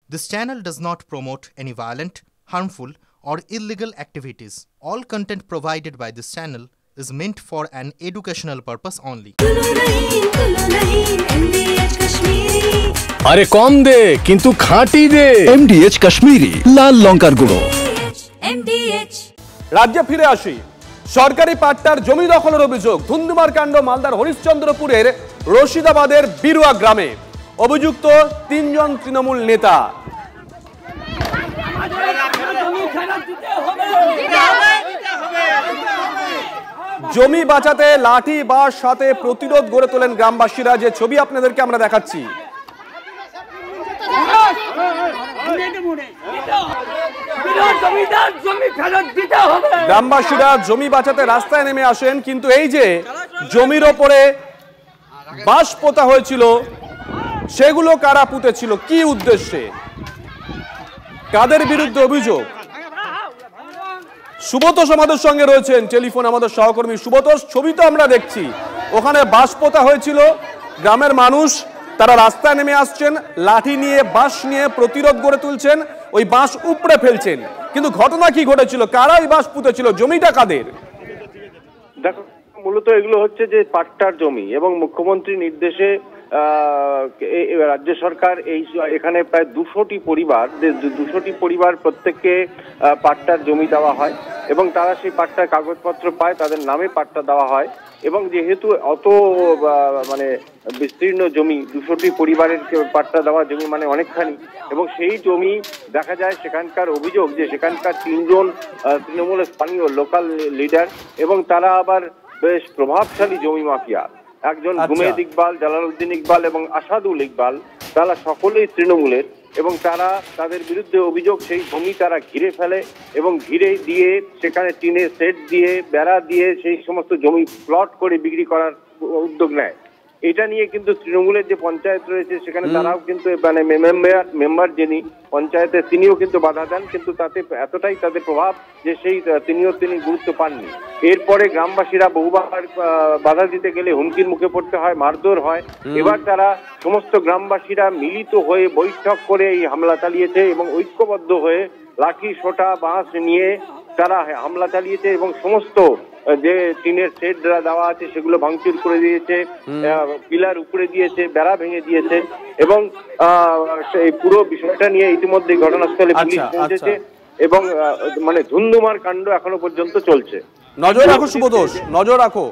This channel does not promote any violent, harmful, or illegal activities. All content provided by this channel is meant for an educational purpose only. আরে কম দে কিন্তু খাঁটি দে। MDH Kashmiri লাল লঙ্কার গুঁড়ো। রাজ্যে ফিরে আসি। সরকারি পাট্টার জমি দখলের অভিযোগ, ধুন্ধুমার কাণ্ড মালদার হরিশ্চন্দ্রপুরের রশিদাবাদের বিরুয়া গ্রামে। অভিযুক্ত 3 জন তৃণমূল নেতা। জমি বাঁচাতে লাঠি বাঁশ সাথে প্রতিরোধ গড়ে তোলেন গ্রামবাসীরা, যে ছবি আপনাদেরকে আমরা দেখাচ্ছি। গ্রামবাসীরা জমি বাঁচাতে রাস্তায় নেমে আসেন, কিন্তু এই যে জমির ওপরে বাঁশ পোতা হয়েছিল সেগুলো কারা পুঁতেছিল, কি উদ্দেশ্যে, কাদের বিরুদ্ধে অভিযোগ? সুব্রত আমাদের সঙ্গে রয়েছেন টেলিফোন, আমাদের সহকর্মী সুব্রত। ছবি তো আমরা দেখছি, ওখানে বাঁশ পোতা হয়েছিল, গ্রামের মানুষ তারা রাস্তায় নেমে আসছেন, লাঠি নিয়ে বাঁশ নিয়ে প্রতিরোধ গড়ে তুলছেন, ওই বাঁশ উপড়ে ফেলছেন। কিন্তু ঘটনা কি ঘটেছিল, কারা ওই বাঁশ পুঁতেছিল, জমিটা কাদের? দেখো, মূলত এগুলো হচ্ছে যে পাট্টার জমি, এবং মুখ্যমন্ত্রীর নির্দেশে রাজ্য সরকার এখানে প্রায় 200টি পরিবার প্রত্যেককে পাট্টার জমি দেওয়া হয়, এবং তারা সেই পাট্টার কাগজপত্র পায়, তাদের নামে পাট্টা দেওয়া হয়। এবং যেহেতু অত মানে বিস্তীর্ণ জমি, 200টি পরিবারের পাট্টা দেওয়া জমি মানে অনেকখানি, এবং সেই জমি দেখা যায় সেখানকার অভিযোগ যে সেখানকার 3 জন তৃণমূলের স্থানীয় লোকাল লিডার, এবং তারা আবার বেশ প্রভাবশালী জমি মাফিয়া। একজন গুমেদ ইকবাল, জালালউদ্দিন ইকবাল এবং আসাদুল ইকবাল, তারা সকলেই তৃণমূলের, এবং তাদের বিরুদ্ধে অভিযোগ সেই জমি তারা ঘিরে ফেলে, এবং ঘিরে দিয়ে সেখানে টিনের সেট দিয়ে বেড়া দিয়ে সেই সমস্ত জমি প্লট করে বিক্রি করার উদ্যোগ নেয়। এটা নিয়ে কিন্তু তৃণমূলের যে পঞ্চায়েত রয়েছে সেখানে তারাও কিন্তু মানে মেম্বার যিনি পঞ্চায়েতের তিনিও কিন্তু বাধা দেন, কিন্তু তাতে এতটাই তাদের প্রভাব যে তিনি গুরুত্ব পাননি। এরপরে গ্রামবাসীরা বহুবার বাধা দিতে গেলে হুমকির মুখে পড়তে হয়, মারধর হয়। এবার তারা সমস্ত গ্রামবাসীরা মিলিত হয়ে বৈঠক করে এই হামলা চালিয়েছে, এবং ঐক্যবদ্ধ হয়ে লাঠি সোটা বাঁশ নিয়ে তারা হামলা চালিয়েছে, এবং সমস্ত যে টিনের সেট দেওয়া আছে সেগুলো ভাঙচুর করে দিয়েছে, পিলার উপরে দিয়েছে, বেড়া ভেঙে দিয়েছে, এবং এই পুরো বিষয়টা নিয়ে ইতিমধ্যে ঘটনাস্থলে পুলিশ পৌঁছেছে, এবং মানে ধুন্ধুমার কাণ্ড এখনো পর্যন্ত চলছে। নজর রাখো সুব্রত, নজর রাখো।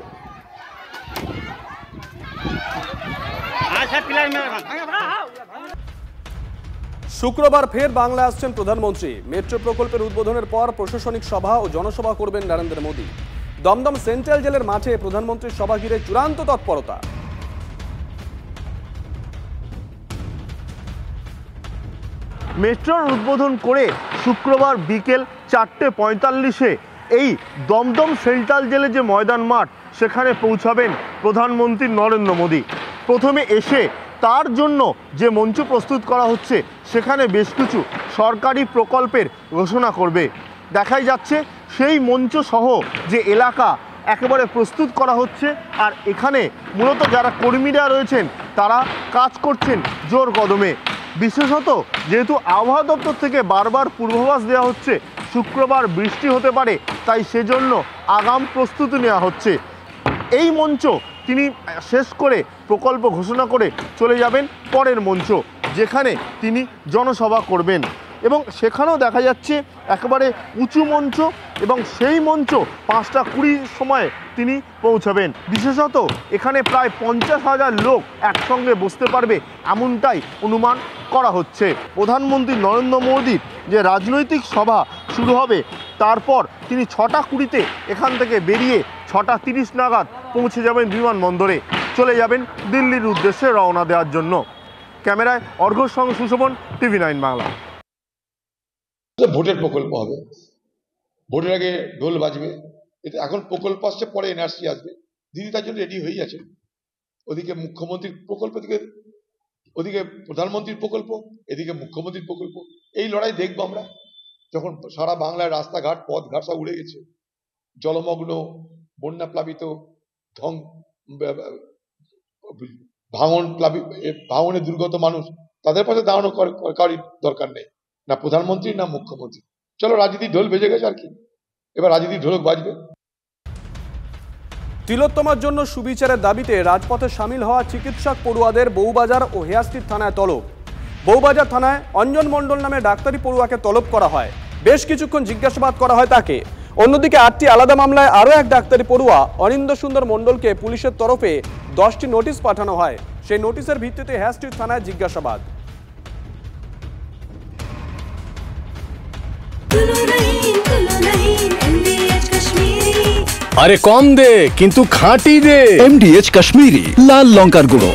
শুক্রবার ফের বাংলায় আসছেন প্রধানমন্ত্রী। মেট্রো প্রকল্পের উদ্বোধনের পর প্রশাসনিক সভা ও জনসভা করবেন নরেন্দ্র মোদী। দমদম সেন্ট্রাল জেলের মাঠে প্রধানমন্ত্রীর সভা ঘিরে চূড়ান্ত তৎপরতা। মেট্রোর উদ্বোধন করে শুক্রবার বিকেল 4:45-এ এই দমদম সেন্ট্রাল জেলে যে ময়দান মাঠ, সেখানে পৌঁছাবেন প্রধানমন্ত্রী নরেন্দ্র মোদী। প্রথমে এসে তার জন্য যে মঞ্চ প্রস্তুত করা হচ্ছে সেখানে বেশ কিছু সরকারি প্রকল্পের ঘোষণা করবে। দেখাই যাচ্ছে সেই মঞ্চ সহ যে এলাকা একেবারে প্রস্তুত করা হচ্ছে, আর এখানে মূলত যারা কর্মীরা রয়েছেন তারা কাজ করছেন জোর কদমে। বিশেষত যেহেতু আবহাওয়া দপ্তর থেকে বারবার পূর্বাভাস দেওয়া হচ্ছে শুক্রবার বৃষ্টি হতে পারে, তাই সেজন্য আগাম প্রস্তুতি নেওয়া হচ্ছে। এই মঞ্চ তিনি শেষ করে প্রকল্প ঘোষণা করে চলে যাবেন পরের মঞ্চ, যেখানে তিনি জনসভা করবেন, এবং সেখানেও দেখা যাচ্ছে একেবারে উঁচু মঞ্চ, এবং সেই মঞ্চ 5:20 সময়ে তিনি পৌঁছাবেন। বিশেষত এখানে প্রায় 50,000 লোক একসঙ্গে বসতে পারবে এমনটাই অনুমান করা হচ্ছে। প্রধানমন্ত্রী নরেন্দ্র মোদীর যে রাজনৈতিক সভা শুরু হবে, তারপর তিনি 6:20-তে এখান থেকে বেরিয়ে 6:30 নাগাদ পৌঁছে যাবেন বিমানবন্দরে, চলে যাবেন দিল্লির উদ্দেশ্যে রওনা দেওয়ার জন্য। ক্যামেরায় অর্ঘ্যর সঙ্গে সুশোভন, TV9 বাংলা। ভোটের প্রকল্প হবে, ভোটের আগে ঢোল বাজবে। এটা এখন প্রকল্প আসছে, পরে এনআরসি আসবে। দিদি তার জন্য রেডি হয়ে আছে। ওদিকে মুখ্যমন্ত্রীর প্রকল্প, ওদিকে প্রধানমন্ত্রীর প্রকল্প, এদিকে মুখ্যমন্ত্রীর প্রকল্প। এই লড়াই দেখবো আমরা যখন সারা বাংলায় রাস্তাঘাট পথঘাট সব উড়ে গেছে, জলমগ্ন, বন্যা প্লাবিত, ভাঙনে দুর্গত মানুষ তাদের পাশে দাঁড়ানো কারোর দরকার নেই, না প্রধানমন্ত্রী না মুখ্যমন্ত্রী। চলো রাজনীতির ঢোল বেজে গেছে, আর কি, এবার রাজনীতির ঢোলক বাজবে। তিলোত্তমার জন্য সুবিচারের দাবিতে রাজপথে সামিল হওয়া চিকিৎসক পড়ুয়াদের বউবাজার ও হেয়াস্ট্রিট থানায় তলব। বউবাজার থানায় অঞ্জন মণ্ডল নামে ডাক্তারি পড়ুয়াকে তলব করা হয়, বেশ কিছুক্ষণ জিজ্ঞাসাবাদ করা হয় তাকে। অন্যদিকে 8টি আলাদা মামলায় আরও এক ডাক্তারি পড়ুয়া অনিন্দ সুন্দর মণ্ডলকে পুলিশের তরফে 10টি নোটিশ পাঠানো হয়। সেই নোটিশের ভিত্তিতে হেয়াস্ট্রিট থানায় জিজ্ঞাসাবাদ। আরে কম দে কিন্তু খাঁটি দে। MDH কাশ্মীরি লাল লঙ্কার গুঁড়ো।